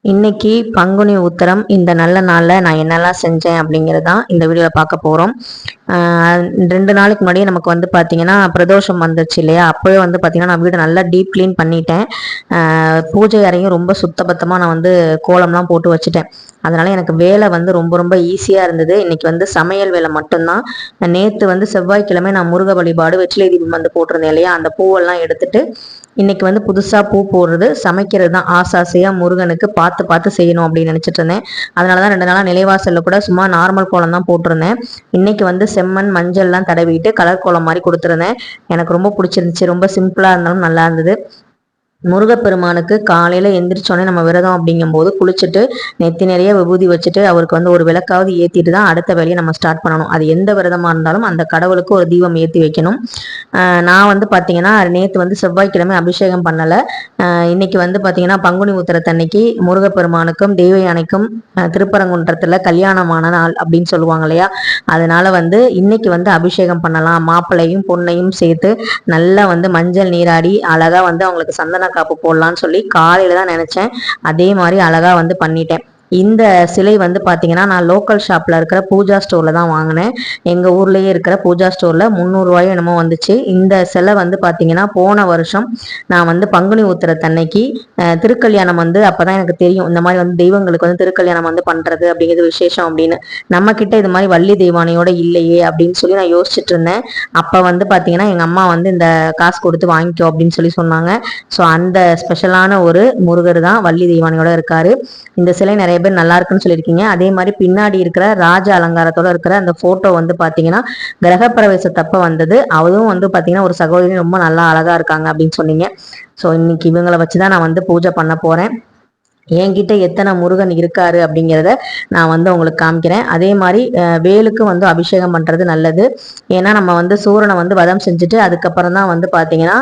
இன்னைக்கு பங்குனி உத்திரம். இந்த நல்ல நாளில் நான் என்னெல்லாம் செஞ்சேன் அப்படிங்கிறது தான் இந்த வீடியோவில் பார்க்க போகிறோம். 2 நாளைக்கு முன்னாடியே நமக்கு வந்து பார்த்திங்கன்னா பிரதோஷம் வந்துச்சு இல்லையா? அப்போவே வந்து பார்த்திங்கன்னா நான் வீடு நல்லா டீப் க்ளீன் பண்ணிட்டேன். பூஜை அறையும் ரொம்ப சுத்தபத்தமாக நான் வந்து கோலம்லாம் போட்டு வச்சுட்டேன். அதனால் எனக்கு வேலை வந்து ரொம்ப ரொம்ப ஈஸியாக இருந்தது. இன்றைக்கி வந்து சமையல் வேலை மட்டும்தான். நேற்று வந்து செவ்வாய்க்கிழமை நான் முருக வழிபாடு வெற்றிலை தீபம் வந்து போட்டிருந்தேன் இல்லையா? அந்த பூவெல்லாம் எடுத்துட்டு இன்னைக்கு வந்து புதுசாக பூ போடுறது சமைக்கிறது தான். ஆசாசையாக முருகனுக்கு பார்த்து பார்த்து செய்யணும் அப்படின்னு நினச்சிட்டு இருந்தேன். அதனால தான் 2 நாளாக நிலைவாசலில் கூட சும்மா நார்மல் கோலம் தான் போட்டிருந்தேன். இன்னைக்கு வந்து செம்மண் மஞ்சள்லாம் தடவிட்டு கலர் கோலம் மாதிரி கொடுத்துருந்தேன். எனக்கு ரொம்ப பிடிச்சிருந்துச்சு. ரொம்ப சிம்பிளாக இருந்தாலும் நல்லா இருந்தது. முருகப்பெருமானுக்கு காலையில் எந்திரிச்சோடனே நம்ம விரதம் அப்படிங்கும்போது குளிச்சுட்டு நெத்தி நிறைய விபூதி வச்சுட்டு அவருக்கு வந்து ஒரு விளக்காவது ஏற்றிட்டு தான் அடுத்த வேலையை நம்ம ஸ்டார்ட் பண்ணணும். அது எந்த விரதமாக இருந்தாலும் அந்த கடவுளுக்கு ஒரு தீபம் ஏற்றி வைக்கணும். நான் வந்து பார்த்தீங்கன்னா நேற்று வந்து செவ்வாய்க்கிழமை அபிஷேகம் பண்ணலை. இன்னைக்கு வந்து பார்த்தீங்கன்னா பங்குனி உத்திரத்தன்னைக்கு முருகப்பெருமானுக்கும் தெய்வ யானைக்கும் திருப்பரங்குன்றத்தில் கல்யாணமான நாள் அப்படின்னு சொல்லுவாங்க இல்லையா? அதனால வந்து இன்னைக்கு வந்து அபிஷேகம் பண்ணலாம். மாப்பிள்ளையும் பொண்ணையும் சேர்த்து நல்லா வந்து மஞ்சள் நீராடி அழகாக வந்து அவங்களுக்கு சந்தன காப்பு போடலான்னு சொல்லி காலையில தான் நினைச்சேன். அதே மாதிரி அழகா வந்து பண்ணிட்டேன். இந்த சிலை வந்து பார்த்தீங்கன்னா நான் லோக்கல் ஷாப்பில் இருக்கிற பூஜா ஸ்டோரில் தான் வாங்கினேன். எங்கள் ஊர்லேயே இருக்கிற பூஜா ஸ்டோரில் 300 ரூபாயோ என்னமோ வந்துச்சு. இந்த சிலை வந்து பார்த்தீங்கன்னா போன வருஷம் நான் வந்து பங்குனி உத்திரத்தன்னைக்கு திருக்கல்யாணம் வந்து அப்போ தான் எனக்கு தெரியும் இந்த மாதிரி வந்து தெய்வங்களுக்கு வந்து திருக்கல்யாணம் வந்து பண்ணுறது அப்படிங்கிறது விசேஷம் அப்படின்னு. நம்மக்கிட்ட இது மாதிரி வள்ளி தெய்வானையோட இல்லையே அப்படின்னு சொல்லி நான் யோசிச்சுட்டு இருந்தேன். அப்போ வந்து பார்த்தீங்கன்னா எங்கள் அம்மா வந்து இந்த காசு கொடுத்து வாங்கிக்கோ அப்படின்னு சொல்லி சொன்னாங்க. ஸோ அந்த ஸ்பெஷலான ஒரு முருகர் தான் வள்ளி தெய்வானையோட இருக்காரு. இந்த சிலை நிறைய பேர் நல்லா இருக்குன்னு சொல்லியிருக்கீங்க. அதே மாதிரி பின்னாடி இருக்கிற ராஜ அலங்காரத்தோட இருக்கிற அந்த போட்டோ வந்து பாத்தீங்கன்னா கிரகப்பிரவேசத்தப்ப வந்தது. அவரும் வந்து பாத்தீங்கன்னா ஒரு சகோதரி ரொம்ப நல்லா அழகா இருக்காங்க அப்படின்னு சொன்னீங்க. ஸோ இன்னைக்கு இவங்களை வச்சுதான் நான் வந்து பூஜை பண்ண போறேன். என்கிட்ட எத்தனை முருகன் இருக்காரு அப்படிங்கிறத நான் வந்து உங்களுக்கு காமிக்கிறேன். அதே மாதிரி வேலுக்கு வந்து அபிஷேகம் பண்றது நல்லது. ஏன்னா நம்ம வந்து சூரனை வந்து வதம் செஞ்சுட்டு அதுக்கப்புறம் தான் வந்து பாத்தீங்கன்னா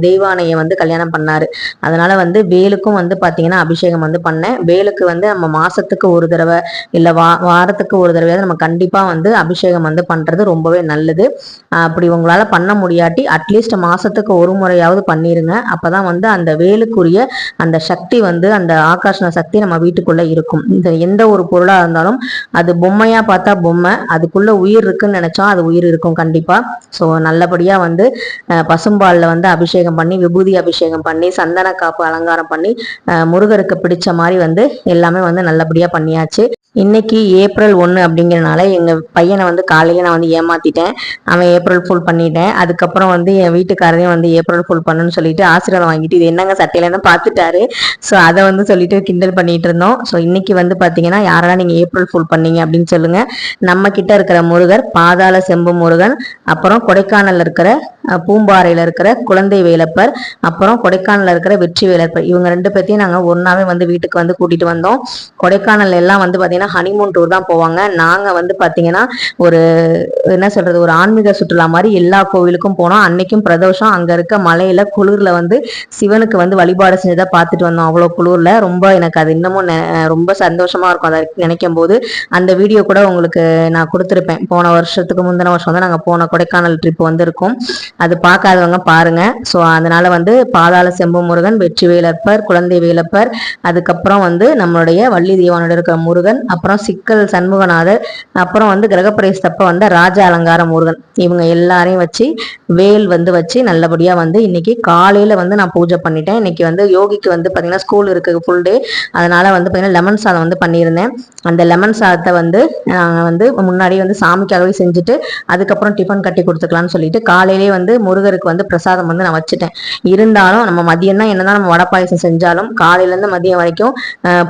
தெய்வானையை வந்து கல்யாணம் பண்ணாரு. அதனால வந்து வேலுக்கும் வந்து பாத்தீங்கன்னா அபிஷேகம் வந்து பண்ணேன். வேலுக்கு வந்து நம்ம மாசத்துக்கு ஒரு தடவை இல்லை வாரத்துக்கு ஒரு தடவையாவது நம்ம கண்டிப்பா வந்து அபிஷேகம் வந்து பண்றது ரொம்பவே நல்லது. அப்படி உங்களால பண்ண முடியாட்டி அட்லீஸ்ட் மாசத்துக்கு ஒரு முறையாவது பண்ணிருங்க. அப்பதான் வந்து அந்த வேலுக்குரிய அந்த சக்தி வந்து அந்த சக்தி நம்ம வீட்டுக்குள்ள இருக்கும். இந்த எந்த ஒரு பொருளா இருந்தாலும் அது பொம்மையா பார்த்தா பொம்மை, அதுக்குள்ள உயிர் இருக்குன்னு நினைச்சா அது உயிர் இருக்கும் கண்டிப்பா. ஸோ நல்லபடியா வந்து பசும்பால்ல வந்து அபிஷேகம் பண்ணி விபூதி அபிஷேகம் பண்ணி சந்தன காப்பு அலங்காரம் பண்ணி முருகருக்கு பிடிச்ச மாதிரி வந்து எல்லாமே வந்து நல்லபடியா பண்ணியாச்சு. இன்னைக்கு ஏப்ரல் 1 அப்படிங்கிறனால எங்கள் பையனை வந்து காலையில் நான் வந்து ஏமாத்திட்டேன். அவன் ஏப்ரல் ஃபுல் பண்ணிட்டேன். அதுக்கப்புறம் வந்து என் வீட்டுக்காரரையும் வந்து ஏப்ரல் ஃபுல் பண்ணுன்னு சொல்லிட்டு ஆசீர்வாதம் வாங்கிட்டு இது என்னங்க சட்டையிலன்னு பார்த்துட்டாரு. ஸோ அதை வந்து சொல்லிட்டு கிண்டல் பண்ணிட்டு இருந்தோம். ஸோ இன்னைக்கு வந்து பார்த்தீங்கன்னா யாரெல்லாம் நீங்கள் ஏப்ரல் ஃபுல் பண்ணீங்க அப்படின்னு சொல்லுங்க. நம்ம கிட்ட இருக்கிற முருகர் பாதாள செம்பு முருகன், அப்புறம் கொடைக்கானல்ல இருக்கிற பூம்பாறையில இருக்கிற குழந்தை வேலப்பர், அப்புறம் கொடைக்கானல்ல இருக்கிற வெற்றி வேலப்பர், இவங்க 2 பேர்த்தையும் நாங்கள் ஒன்னாவே வந்து வீட்டுக்கு வந்து கூட்டிட்டு வந்தோம். கொடைக்கானல் எல்லாம் வந்து பார்த்தீங்கன்னா ஹனிமூன் டூர் தான் போவாங்க. நாங்கள் வந்து பார்த்தீங்கன்னா ஒரு என்ன சொல்றது ஒரு ஆன்மீக சுற்றுலா மாதிரி எல்லா கோவிலுக்கும் போனோம். அன்னைக்கும் பிரதோஷம். அங்கே இருக்க மலையில குளிர்ல வந்து சிவனுக்கு வந்து வழிபாடு செஞ்சதை பார்த்துட்டு வந்தோம். அவ்வளோ குளிர்ல ரொம்ப எனக்கு அது இன்னமும் ரொம்ப சந்தோஷமா இருக்கும் அதை நினைக்கும் போது. அந்த வீடியோ கூட உங்களுக்கு நான் கொடுத்துருப்பேன். போன வருஷத்துக்கு முந்தின வருஷம் தான் நாங்கள் போன கொடைக்கானல் ட்ரிப் வந்து இருக்கோம். அது பார்க்காதவங்க பாருங்க. ஸோ அதனால வந்து பாதாள செம்பு முருகன், வெற்றி வேலப்பர், குழந்தை வேலப்பர், அதுக்கப்புறம் வந்து நம்மளுடைய வள்ளி தெய்வானோட இருக்கிற முருகன், அப்புறம் சிக்கல் சண்முகநாதர், அப்புறம் வந்து கிரகப்பிரவேசத்தப்ப வந்து ராஜ அலங்கார முருகன், இவங்க எல்லாரையும் வச்சு வேல் வந்து வச்சு நல்லபடியா வந்து இன்னைக்கு காலையில வந்து நான் பூஜை பண்ணிட்டேன். இன்னைக்கு வந்து யோகிக்கு வந்து பாத்தீங்கன்னா ஸ்கூல் இருக்கு ஃபுல் டே. அதனால வந்து பாத்தீங்கன்னா லெமன் சாதம் வந்து பண்ணியிருந்தேன். அந்த லெமன் சாதத்தை வந்து நாங்கள் வந்து முன்னாடியே வந்து சாமிக்காகவே செஞ்சுட்டு அதுக்கப்புறம் டிஃபன் கட்டி கொடுத்துக்கலாம்னு சொல்லிட்டு காலையிலேயே வந்து முருகருக்கு வந்து பிரசாதம் வந்து நான் வச்சுட்டேன். இருந்தாலும் நம்ம மதியம் தான் என்னதான் நம்ம வடை பாயசம் செஞ்சாலும் காலையிலேருந்து மதியம் வரைக்கும்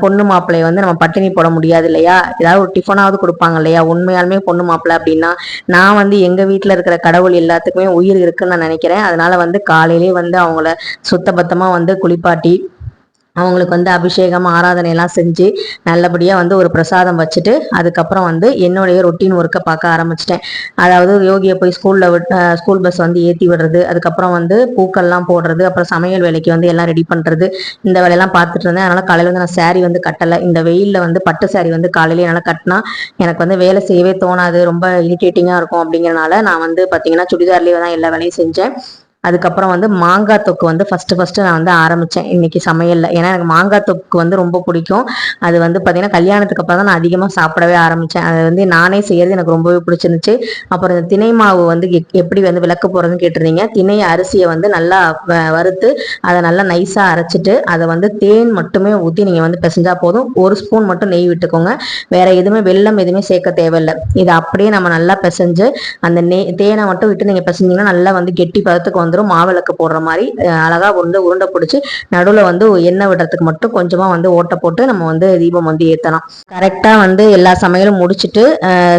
பொண்ணு மாப்பிள்ளையை வந்து நம்ம பட்டினி போட முடியாது இல்லையா? ஏதாவது ஒரு டிஃபனாவது கொடுப்பாங்க இல்லையா? உண்மையாலுமே பொண்ணு மாப்பிள்ளை அப்படின்னா நான் வந்து எங்க வீட்டில் இருக்கிற கடவுள் எல்லாத்துக்குமே உயிர் இருக்குன்னு நான் நினைக்கிறேன். அதனால வந்து காலையிலேயே வந்து அவங்கள சுத்தபத்தமா வந்து குளிப்பாட்டி அவங்களுக்கு வந்து அபிஷேகம் ஆராதனை எல்லாம் செஞ்சு நல்லபடியாக வந்து ஒரு பிரசாதம் வச்சுட்டு அதுக்கப்புறம் வந்து என்னுடைய ரொட்டீன் ஒர்க்கை பார்க்க ஆரம்பிச்சிட்டேன். அதாவது யோகியை போய் ஸ்கூல் பஸ் வந்து ஏற்றி விடுறது, அதுக்கப்புறம் வந்து பூக்கள்லாம் போடுறது, அப்புறம் சமையல் வேலைக்கு வந்து எல்லாம் ரெடி பண்ணுறது, இந்த வேலையெல்லாம் பார்த்துட்டு இருந்தேன். அதனால் காலையில் வந்து நான் சாரீ வந்து கட்டலை. இந்த வெயிலில் வந்து பட்டு சாரீ வந்து காலையிலேயே என்னால் கட்டினா எனக்கு வந்து வேலை செய்யவே தோணாது, ரொம்ப இரிட்டேட்டிங்காக இருக்கும். அப்படிங்கிறனால நான் வந்து பார்த்தீங்கன்னா சுடிதார்லேயே தான் எல்லா வேலையும் செஞ்சேன். அதுக்கப்புறம் வந்து மாங்காய் தொக்கு வந்து ஃபஸ்ட்டு நான் வந்து ஆரம்பித்தேன் இன்னைக்கு சமையலில். ஏன்னா எனக்கு மாங்காய் தொக்கு வந்து ரொம்ப பிடிக்கும். அது வந்து பார்த்தீங்கன்னா கல்யாணத்துக்கு அப்புறம் தான் நான் அதிகமாக சாப்பிடவே ஆரம்பித்தேன். அது வந்து நானே செய்யறது எனக்கு ரொம்பவே பிடிச்சிருந்துச்சு. அப்புறம் இந்த திணை மாவு வந்து எப்படி வந்து விளக்க போகிறதுன்னு கேட்டிருந்தீங்க. திணை அரிசியை வந்து நல்லா வறுத்து அதை நல்லா நைஸாக அரைச்சிட்டு அதை வந்து தேன் மட்டுமே ஊற்றி நீங்கள் வந்து பிசைஞ்சா போதும். 1 ஸ்பூன் மட்டும் நெய் விட்டுக்கோங்க. வேற எதுவுமே வெல்லம் எதுவுமே சேர்க்க தேவையில்லை. இதை அப்படியே நம்ம நல்லா பிசைஞ்சு அந்த தேனை மட்டும் விட்டு நீங்கள் பிசைஞ்சிங்கன்னா நல்லா வந்து கெட்டி பதத்துக்கு வந்துடும். மாவிளக்கு போடுற மாதிரி அழகாக வந்து உருண்டை பிடிச்சி நடுவில் வந்து எண்ணெய் விடுறதுக்கு மட்டும் கொஞ்சமாக வந்து ஓட்டை போட்டு நம்ம வந்து தீபம் வந்து ஏற்றலாம். கரெக்டாக வந்து எல்லா சமையலும் முடிச்சுட்டு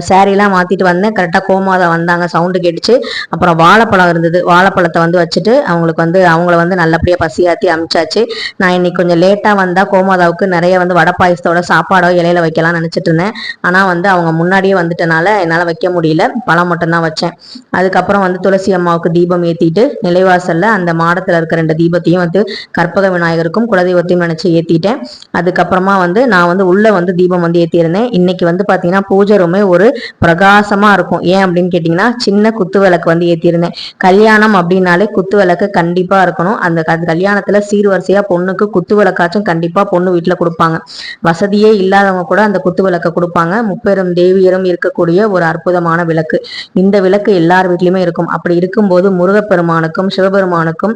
சாரீலாம் மாற்றிட்டு வந்தேன். கரெக்டாக கோமாதா வந்தாங்க, சவுண்டு கேட்டுச்சு. அப்புறம் வாழைப்பழம் இருந்தது, வாழைப்பழத்தை வந்து வச்சுட்டு அவங்கள வந்து நல்லபடியாக பசியாற்றி அமிச்சாச்சு. நான் இன்னைக்கு கொஞ்சம் லேட்டாக வந்தால் கோமாதாவுக்கு நிறைய வந்து வடை பாயசத்தோட சாப்பாடோ இலையில வைக்கலாம்னு நினச்சிட்டு இருந்தேன். ஆனால் வந்து அவங்க முன்னாடியே வந்துட்டனால என்னால் வைக்க முடியல, பழம் மட்டும்தான் வச்சேன். அதுக்கப்புறம் வந்து துளசி அம்மாவுக்கு தீபம் ஏற்றிட்டு நிலைவாசலில் அந்த மாடத்தில் இருக்க 2 தீபத்தையும் வந்து கற்பக விநாயகருக்கும் குலதெய்வத்தையும் நினச்சி ஏற்றிட்டேன். அதுக்கப்புறமா வந்து நான் வந்து உள்ளே வந்து தீபம் வந்து ஏற்றியிருந்தேன். இன்னைக்கு வந்து பார்த்தீங்கன்னா பூஜை ரூமே ஒரு பிரகாசமாக இருக்கும். ஏன் அப்படின்னு கேட்டிங்கன்னா சின்ன குத்து விளக்கு வந்து ஏற்றியிருந்தேன். கல்யாணம் அப்படின்னாலே குத்து விளக்கு கண்டிப்பாக இருக்கணும். அந்த கல்யாணத்தில் சீர்வரிசையாக பொண்ணுக்கு குத்து விளக்காச்சும் கண்டிப்பாக பொண்ணு வீட்டில் கொடுப்பாங்க. வசதியே இல்லாதவங்க கூட அந்த குத்து விளக்கை கொடுப்பாங்க. முப்பெரும் தேவியரும் இருக்கக்கூடிய ஒரு அற்புதமான விளக்கு. இந்த விளக்கு எல்லார் வீட்லையுமே இருக்கும். அப்படி இருக்கும்போது முருகப்பெருமானுக்கும் சிவபெருமானுக்கும்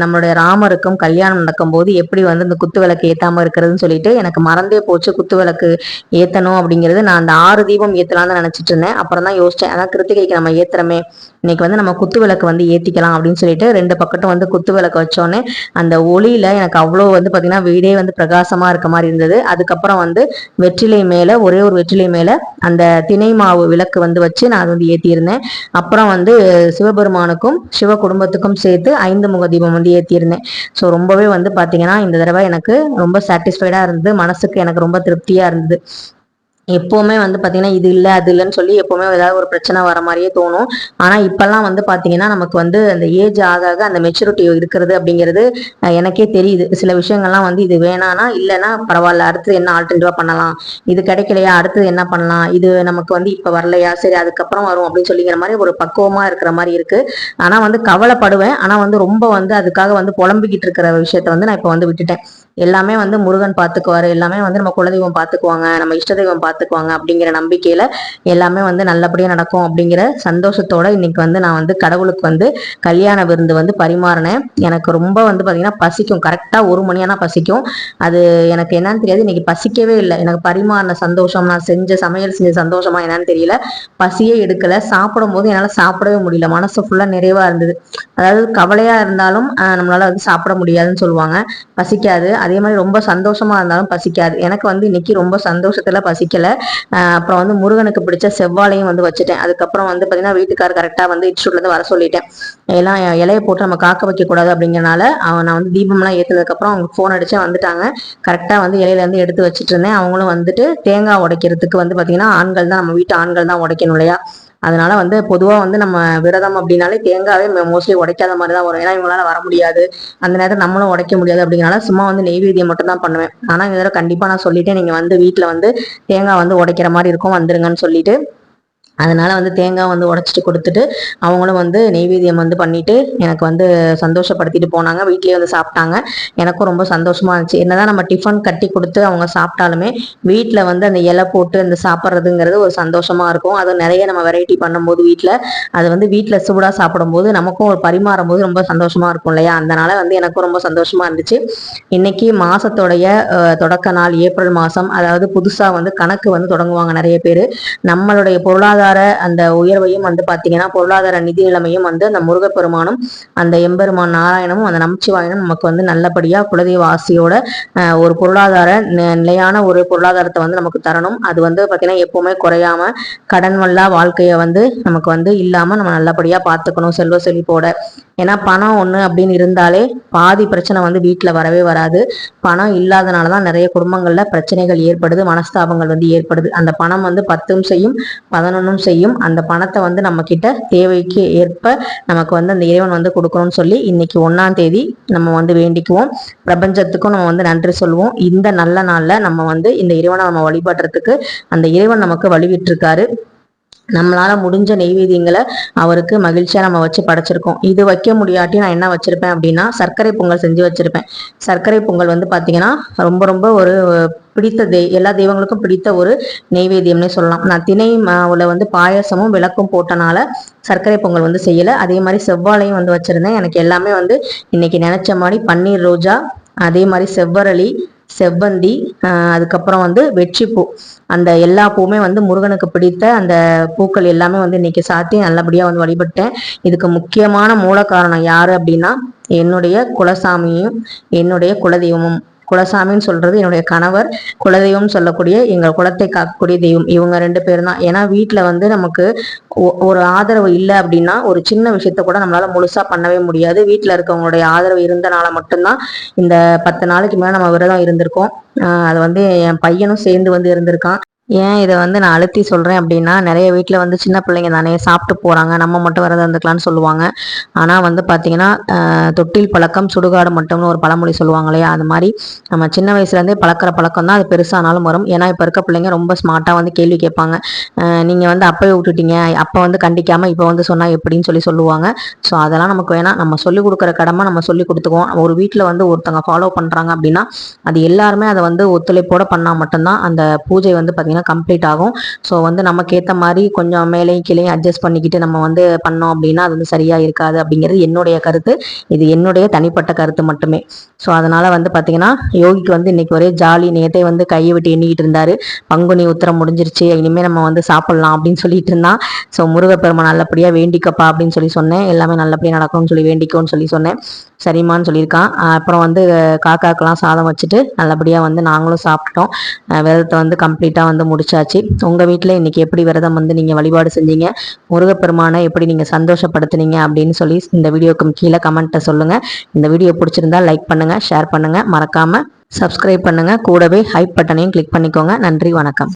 நம்மளுடைய ராமருக்கும் கல்யாணம் நடக்கும்போது எப்படி வந்து இந்த குத்து விளக்கு ஏத்தாம இருக்கிறதுன்னு சொல்லிட்டு எனக்கு மறந்தே போச்சு குத்து விளக்கு ஏத்தணும் அப்படிங்கிறது. நான் அந்த 6 தீபம் ஏத்தலாம்னு நினைச்சிட்டு இருந்தேன். அப்புறம் தான் யோசிச்சேன், அதான் கிருத்திகைக்கு நம்ம ஏத்துறமே, இன்னைக்கு வந்து நம்ம குத்து விளக்கு வந்து ஏத்திக்கலாம் அப்படின்னு சொல்லிட்டு 2 பக்கட்டும் வந்து குத்து விளக்கு வச்சோன்னே அந்த ஒளியில எனக்கு அவ்வளோ வந்து பாத்தீங்கன்னா வீடே வந்து பிரகாசமா இருக்க மாதிரி இருந்தது. அதுக்கப்புறம் வந்து வெற்றிலை மேல ஒரே ஒரு வெற்றிலை மேல அந்த திணை மாவு விளக்கு வந்து வச்சு நான் அது வந்து ஏற்றியிருந்தேன். அப்புறம் வந்து சிவபெருமானுக்கும் சிவ குடும்பத்துக்கும் சேர்த்து 5 முக தீபம் வந்து ஏற்றியிருந்தேன். ஸோ ரொம்பவே வந்து பார்த்தீங்கன்னா இந்த தடவை எனக்கு ரொம்ப சாட்டிஸ்ஃபைடாக இருந்தது. மனசுக்கு எனக்கு ரொம்ப திருப்தியாக இருந்தது. எப்போவுமே வந்து பார்த்தீங்கன்னா இது இல்லை அது இல்லைன்னு சொல்லி எப்போவுமே ஏதாவது ஒரு பிரச்சனை வர மாதிரியே தோணும். ஆனால் இப்போல்லாம் வந்து பார்த்தீங்கன்னா நமக்கு வந்து அந்த ஏஜ் ஆக அந்த மெச்சூரிட்டி இருக்கிறது அப்படிங்கிறது எனக்கே தெரியுது. சில விஷயங்கள்லாம் வந்து இது வேணானா இல்லைன்னா பரவாயில்ல, அடுத்தது என்ன ஆல்டர்னேட்டிவா பண்ணலாம், இது கிடைக்கலையா அடுத்தது என்ன பண்ணலாம், இது நமக்கு வந்து இப்போ வரலையா சரி அதுக்கப்புறம் வரும் அப்படின்னு சொல்லிங்கிற மாதிரி ஒரு பக்குவமாக இருக்கிற மாதிரி இருக்கு. ஆனால் வந்து கவலைப்படுவேன். ஆனால் வந்து ரொம்ப வந்து அதுக்காக வந்து புலம்பிக்கிட்டு இருக்கிற விஷயத்த வந்து நான் இப்போ வந்து விட்டுட்டேன். எல்லாமே வந்து முருகன் பார்த்துக்குவாரு, எல்லாமே வந்து நம்ம குலதெய்வம் பார்த்துக்குவாங்க, நம்ம இஷ்ட தெய்வம் பார்த்துக்குவாங்க அப்படிங்கிற நம்பிக்கையில எல்லாமே வந்து நல்லபடியா நடக்கும் அப்படிங்கிற சந்தோஷத்தோட இன்னைக்கு வந்து நான் வந்து கடவுளுக்கு வந்து கல்யாண விருந்து வந்து பரிமாறினேன். எனக்கு ரொம்ப வந்து பாத்தீங்கன்னா பசிக்கும், கரெக்டா 1 மணியானா பசிக்கும். அது எனக்கு என்னன்னு தெரியாது, இன்னைக்கு பசிக்கவே இல்லை. எனக்கு பரிமாறின சந்தோஷம், நான் சமையல் செஞ்ச சந்தோஷமா என்னன்னு தெரியல, பசியே எடுக்கல. சாப்பிடும் போது என்னால சாப்பிடவே முடியல, மனசு ஃபுல்லா நிறைவா இருந்தது. அதாவது கவலையா இருந்தாலும் நம்மளால வந்து சாப்பிட முடியாதுன்னு சொல்லுவாங்க, பசிக்காது. அதே மாதிரி ரொம்ப சந்தோஷமா இருந்தாலும் பசிக்காது. எனக்கு வந்து இன்னைக்கு ரொம்ப சந்தோஷத்துல பசிக்கல. அப்புறம் வந்து முருகனுக்கு பிடிச்ச செவ்வாழையும் வந்து வச்சுட்டேன். அதுக்கப்புறம் வந்து பாத்தீங்கன்னா வீட்டுக்காரர் கரெக்டா வந்து இன்ஸ்டியூட்ல இருந்து வர சொல்லிட்டேன். எல்லாம் இலையை போட்டு நம்ம காக்க வைக்க கூடாது அப்படிங்கிறனால நான் வந்து தீபம்லாம் ஏற்றதுக்கு அப்புறம் அவங்க ஃபோன் அடிச்சு வந்துட்டாங்க. கரெக்டா வந்து இலையில இருந்து எடுத்து வச்சுட்டு இருந்தேன். அவங்களும் வந்துட்டு தேங்காய் உடைக்கிறதுக்கு வந்து பாத்தீங்கன்னா ஆண்கள் தான், நம்ம வீட்டு ஆண்கள் தான் உடைக்கணும் இல்லையா, அதனால வந்து பொதுவாக வந்து நம்ம விரதம் அப்படின்னாலே தேங்காவே மோஸ்ட்லி உடைக்காத மாதிரி தான் வரும். ஏன்னா இவங்களால வர முடியாது, அந்த நேரத்தில் நம்மளும் உடைக்க முடியாது அப்படிங்கிறனால சும்மா வந்து நெய்வேத்தியம் மட்டும் தான் பண்ணுவேன். ஆனால் இந்த தடவை கண்டிப்பாக நான் சொல்லிட்டேன், நீங்கள் வந்து வீட்டில் வந்து தேங்காய் வந்து உடைக்கிற மாதிரி இருக்கும் வந்துருங்கன்னு சொல்லிட்டு. அதனால வந்து தேங்காய் வந்து உடச்சிட்டு கொடுத்துட்டு அவங்களும் வந்து நெய்வேத்தியம் வந்து பண்ணிட்டு எனக்கு வந்து சந்தோஷப்படுத்திட்டு போனாங்க. வீட்லயே வந்து சாப்பிட்டாங்க. எனக்கும் ரொம்ப சந்தோஷமா இருந்துச்சு. என்னதான் நம்ம டிஃபன் கட்டி கொடுத்து அவங்க சாப்பிட்டாலுமே வீட்டில் வந்து அந்த இலை போட்டு அந்த சாப்பிட்றதுங்கிறது ஒரு சந்தோஷமா இருக்கும். அது நிறைய நம்ம வெரைட்டி பண்ணும்போது வீட்டில் அது வந்து வீட்டில் சூடாக சாப்பிடும்போது நமக்கும் ஒரு பரிமாறும் போது ரொம்ப சந்தோஷமா இருக்கும் இல்லையா, அதனால வந்து எனக்கும் ரொம்ப சந்தோஷமா இருந்துச்சு. இன்னைக்கு மாசத்தோடைய தொடக்க நாள் ஏப்ரல் மாதம். அதாவது புதுசாக வந்து கணக்கு வந்து தொடங்குவாங்க நிறைய பேர். நம்மளுடைய பொருளாதார அந்த உயர்வையும் வந்து பாத்தீங்கன்னா பொருளாதார நிதி நிலைமையும் வந்து அந்த முருகப்பெருமானும் அந்த எம்பெருமான் நாராயணமும் அந்த நமச்சிவாயனும் நமக்கு வந்து நல்லபடியா குலதெய்வ ஆசையோட ஒரு பொருளாதார நிலையான ஒரு பொருளாதாரத்தை வந்து நமக்கு தரணும். அது வந்து பாத்தீங்கன்னா எப்பவுமே குறையாம கடன் வல்லா வாழ்க்கைய வந்து நமக்கு வந்து இல்லாம நம்ம நல்லபடியா பார்த்துக்கணும் செல்வ செழிப்போட. ஏன்னா பணம் ஒண்ணு அப்படின்னு இருந்தாலே பாதி பிரச்சனை வந்து வீட்டுல வரவே வராது. பணம் இல்லாதனாலதான் நிறைய குடும்பங்கள்ல பிரச்சனைகள் ஏற்படுது, மனஸ்தாபங்கள் வந்து ஏற்படுது. அந்த பணம் வந்து 10 செய்யும் 11 செய்யும். அந்த பணத்தை வந்து நம்ம கிட்ட தேவைக்கு ஏற்ப நமக்கு வந்து அந்த இறைவன் வந்து கொடுக்கணும்னு சொல்லி இன்னைக்கு 1ஆம் தேதி நம்ம வந்து வேண்டிக்குவோம். பிரபஞ்சத்துக்கும் நம்ம வந்து நன்றி சொல்லுவோம். இந்த நல்ல நாள்ல நம்ம வந்து இந்த இறைவனை நம்ம வழிபடுறதுக்கு அந்த இறைவன் நமக்கு வழிவிட்டிருக்காரு. நம்மளால முடிஞ்ச நெய்வேத்தியங்களை அவருக்கு மகிழ்ச்சியா நம்ம வச்சு படைச்சிருக்கோம். இது வைக்க முடியாட்டி நான் என்ன வச்சிருப்பேன் அப்படின்னா சர்க்கரை பொங்கல் செஞ்சு வச்சிருப்பேன். சர்க்கரை பொங்கல் வந்து பாத்தீங்கன்னா ரொம்ப ரொம்ப ஒரு பிடித்த எல்லா தெய்வங்களுக்கும் பிடித்த ஒரு நெய்வேத்தியம்னே சொல்லலாம். நான் திணை மாவுல வந்து பாயசமும் விளக்கும் போட்டனால சர்க்கரை பொங்கல் வந்து செய்யல. அதே மாதிரி செவ்வாழையும் வந்து வச்சிருந்தேன். எனக்கு எல்லாமே வந்து இன்னைக்கு நினைச்ச மாதிரி பன்னீர் ரோஜா, அதே மாதிரி செவ்வரளி, செவ்வந்தி, அதுக்கப்புறம் வந்து வெற்றிப்பூ, அந்த எல்லா பூவுமே வந்து முருகனுக்கு பிடித்த அந்த பூக்கள் எல்லாமே வந்து இன்னைக்கு சாத்தி நல்லபடியா வந்து வழிபட்டேன். இதுக்கு முக்கியமான மூல காரணம் யாரு அப்படின்னா என்னுடைய குலசாமியும் என்னுடைய குலதெய்வமும். குலசாமின்னு சொல்றது என்னுடைய கணவர், குலதெய்வம் சொல்லக்கூடிய எங்கள் குலத்தை காக்கக்கூடிய தெய்வம், இவங்க 2 பேரும் தான். ஏன்னா வீட்டுல வந்து நமக்கு ஒரு ஆதரவு இல்லை அப்படின்னா ஒரு சின்ன விஷயத்த கூட நம்மளால முழுசா பண்ணவே முடியாது. வீட்டுல இருக்கவங்களுடைய ஆதரவு இருந்தனால மட்டும்தான் இந்த 10 நாளைக்கு மேல நம்ம விரதம் இருந்திருக்கோம். அது வந்து என் பையனும் சேர்ந்து வந்து இருந்திருக்கான். ஏன் இதை வந்து நான் அழுத்தி சொல்கிறேன் அப்படின்னா நிறைய வீட்டில் வந்து சின்ன பிள்ளைங்க தானே சாப்பிட்டு போகிறாங்க, நம்ம மட்டும் விரதம் இருந்துக்கலாம்னு சொல்லுவாங்க. ஆனால் வந்து பார்த்தீங்கன்னா தொட்டில் பழக்கம் சுடுகாடு மட்டும்னு ஒரு பழமொழி சொல்லுவாங்க இல்லையா, அது மாதிரி நம்ம சின்ன வயசுலேருந்தே பழக்கிற பழக்கம் தான் அது பெருசானாலும் வரும். ஏன்னா இப்போ இருக்க பிள்ளைங்க ரொம்ப ஸ்மார்ட்டாக வந்து கேள்வி கேட்பாங்க. நீங்கள் வந்து அப்போவே விட்டுட்டீங்க, அப்போ வந்து கண்டிக்காமல் இப்போ வந்து சொன்னால் எப்படின்னு சொல்லுவாங்க. ஸோ அதெல்லாம் நமக்கு வேணாம். நம்ம சொல்லிக் கொடுக்குற கடமை நம்ம சொல்லி கொடுத்துக்குவோம். ஒரு வீட்டில் வந்து ஒருத்தவங்க ஃபாலோ பண்ணுறாங்க அப்படின்னா அது எல்லாருமே அதை வந்து ஒத்துழைப்போட பண்ணால் மட்டும்தான் அந்த பூஜை வந்து பார்த்தீங்கன்னா கம்ப்ளீட் ஆகும். ஸோ வந்து நமக்கு ஏற்ற மாதிரி கொஞ்சம் மேலையும் கீழையும் அட்ஜஸ்ட் பண்ணிக்கிட்டு நம்ம வந்து பண்ணோம் அப்படின்னா அது வந்து சரியா இருக்காது அப்படிங்கிறது என்னுடைய கருத்து. இது என்னுடைய தனிப்பட்ட கருத்து மட்டுமே. ஸோ அதனால வந்து பார்த்தீங்கன்னா யோகிக்கு வந்து இன்னைக்கு ஒரே ஜாலி. நேற்றே வந்து கையை விட்டு எண்ணிக்கிட்டு இருந்தாரு, பங்குனி உத்திரம் முடிஞ்சிருச்சு, இனிமேல் நம்ம வந்து சாப்பிடலாம் அப்படின்னு சொல்லிட்டு இருந்தான். ஸோ முருகப்பெருமான் நல்லபடியாக வேண்டிக்கப்பா அப்படின்னு சொன்னேன். எல்லாமே நல்லபடியாக நடக்கும்னு சொல்லி வேண்டிக்கோன்னு சொன்னேன். சரிம்மான்னு சொல்லியிருக்கான். அப்புறம் வந்து காக்காக்கெல்லாம் சாதம் வச்சுட்டு நல்லபடியாக வந்து நாங்களும் சாப்பிட்டோம். விரதத்தை வந்து கம்ப்ளீட்டாக வந்து முடிச்சாச்சு. உங்கள் வீட்டில் இன்னைக்கு எப்படி விரதம் வந்து நீங்கள் வழிபாடு செஞ்சீங்க, முருகப்பெருமானை எப்படி நீங்கள் சந்தோஷப்படுத்துனீங்க அப்படின்னு சொல்லி இந்த வீடியோக்கு கீழே கமெண்ட்டை சொல்லுங்கள். இந்த வீடியோ பிடிச்சிருந்தா லைக் பண்ணுங்கள், ஷேர் பண்ணுங்கள், மறக்காமல் சப்ஸ்கிரைப் பண்ணுங்கள், கூடவே ஹைப் பட்டனையும் கிளிக் பண்ணிக்கோங்க. நன்றி, வணக்கம்.